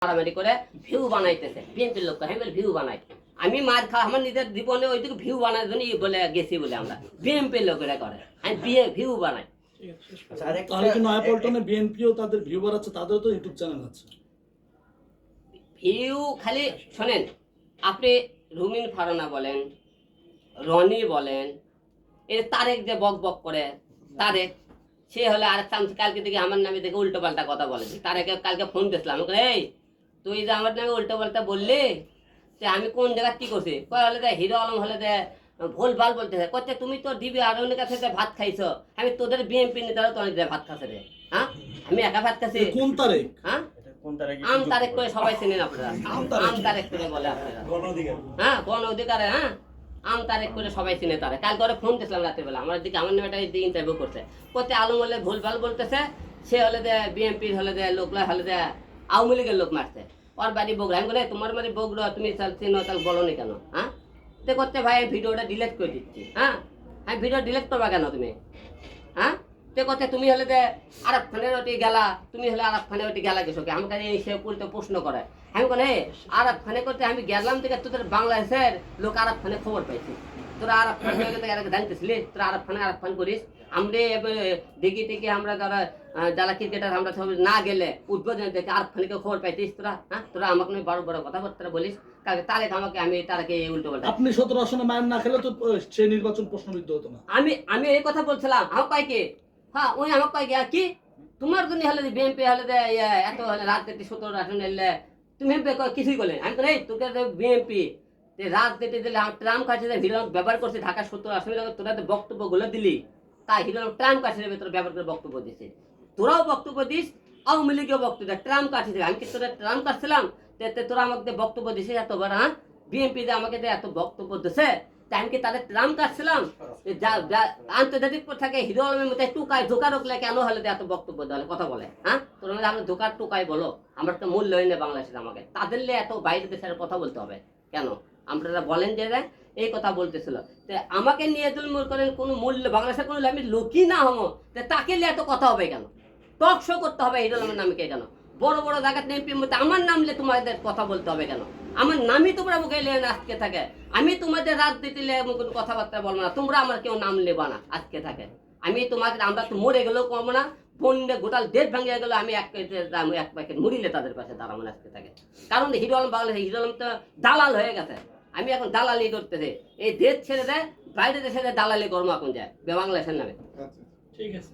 মারামারি করে ভিউ বানাইতেছে বিএনপির লোক আমি বলে ভিউ বানাই আমি মার খা আমার নিজের জীবনে ওইটুকু ভিউ বানার জন্য বলে গেছি বলে আমরা বিএনপির লোকেরা করে আমি ভিউ বানাই। তাহলে তো নয়াপল্টনে বিএনপিও তাদের ভিউ বাড়াচ্ছে, তাদেরও তো ইউটিউব চ্যানেল আছে। ভিউ খালি শোনেন, আপনি রুমিন ফারানা বলেন, রনি বলেন, এই তারেক যে বক বক করে, তারেক সে হলে আর কালকে থেকে আমার নামে দেখে উল্টো পাল্টা কথা বলেছে। তারেকে কালকে ফোন দিয়েছিলাম, এই তুই যে আমার নামে উল্টো পাল্টা বললি, যে আমি কোন জায়গায় কি করছি? কয় হলে দেয় হিরো আলম হলে দেয় ভুল ভাল বলতেছে, করতে তুমি তো দিবি আর অনেক কাছে ভাত খাইছো, আমি তোদের বিএনপি নেতারা তো অনেক ভাত খাচ্ছে রে। হ্যাঁ আমি একা ভাত খাচ্ছি? কোন তারেক? হ্যাঁ আম তারেক করে সবাই চেনেন আপনারা, আম তারেক করে বলে আপনারা, হ্যাঁ গণ অধিকারে, হ্যাঁ আম তারেক করে সবাই চিনে তারে। কালকে ওরা ফোন দিয়েছিলাম রাত্রিবেলা, আমার দিকে আমার নামে একটা ইন্টারভিউ করছে, করতে আলম হলে ভুল ভাল বলতেছে, সে হলে দেয় বিএনপির হলে দেয় লোকলা হলে দেয় আওয়ামী লীগের লোক মারছে, ওর বাড়ি বগুড়া। আমি বলে তোমার বাড়ি বগুড়া, তুমি চিনো তাহলে বলো নি কেন? হ্যাঁ তো করতে ভাই ভিডিওটা ডিলিট করে দিচ্ছি। হ্যাঁ হ্যাঁ ভিডিও ডিলিট করবা কেন তুমি? হ্যাঁ তে কথা তুমি হলে যে আরব খানের ওটি গেলা, তুমি হলে আরব খানের ওটি গেলা কিছু আমাকে সে উল্টো প্রশ্ন করে। আমি বলে আরব খানে করতে আমি গেলাম থেকে তোদের বাংলাদেশের লোক আরব খানে খবর পাইছি, তোরা আরব খান জানতেছিলি, তোরা আরব খান করিস। আমরা দেখি টেকি আমরা যারা ক্রিকেটার আমরা সব না গেলে উদ্বোধন থেকে আরব খানিকে খবর পাইতিস তোরা? হ্যাঁ তোরা আমাকে নিয়ে বড় বড় কথাবার্তা বলিস, তারেক আমাকে আমি তারাকে উল্টো বলতে। আপনি 17 আসনে মায়ের না খেলে তো সেই নির্বাচন প্রশ্নবিদ্ধ হতো না। আমি এই কথা বলছিলাম, আমার কয়েকে হ্যাঁ ওই আমার কয়েকে কি তোমার জন্য হলে বিএনপি হলে এত রাজনীতি 17 আসন এলে তুমি কিছুই বলে। আমি তো এই তোকে বিএনপি রাজনীতি দিলে ট্রাম্প কাছে হিরো ব্যবহার করছে ঢাকা 17 আসনে, তোরা তো বক্তব্যগুলো দিলি, তাই হিরো ট্রাম্প কাছে তোরা ব্যবহার করে বক্তব্য দিচ্ছে, তোরাও বক্তব্য দিস, আওয়ামী লীগেও বক্তব্য দেয়, ট্রাম্প কাছে আমি কি তোরা ট্রাম্প কাটছিলাম? তোরা আমাকে বক্তব্য দিছিস এতবার, হ্যাঁ বিএনপি যে আমাকে এত বক্তব্য দিছে, আমি কি তাদের ট্রাম্প কাটছিলাম? আন্তর্জাতিক থাকে হিরো আলমের মধ্যে টুকায় ধোকা রকলে কেন হলে এত বক্তব্য দেওয়া কথা বলে? হ্যাঁ তোর মধ্যে আমরা ধোকার টুকাই বলো, আমরা তো মূল্য হয় না বাংলাদেশে, আমাকে তাদের এত বাইরে দেশের কথা বলতে হবে কেন? আপনারা বলেন যে এই কথা বলতেছিল, আমাকে নিয়ে যদি মনে করেন কোনো মূল্য বাংলাদেশের কোনো আমি লোকই না হবো, তাকে নিয়ে এত কথা হবে কেন? টক শো করতে হবে হিরো আলমের নামকে কেন? বড় বড় জায়গায় এমপির মধ্যে আমার নাম নিয়ে তোমাদের কথা বলতে হবে কেন? আমার নামই তোমরা মুখে আজকে থাকে, আমি তোমাদের রাজনীতি কোনো কথাবার্তা বলবো না, তোমরা আমার কেউ নাম নেবা না আজকে থাকে। আমি তোমাদের আমরা তো মরে গেলেও কমবো না, বন্যে গোটাল দেশ ভাঙিয়ে গেল, আমি এক প্যাকেট মুড়িলে তাদের পাশে দাঁড়াবো না আজকে থাকে। কারণ হিরো আলম বাংলাদেশ হিরো আলম তো দালাল হয়ে গেছে, আমি এখন দালালি করতেছে, এই দেশ ছেড়ে দেয় বাইরে দেশে দালালি কর্ম এখন যায় বাংলাদেশের নামে। ঠিক আছে,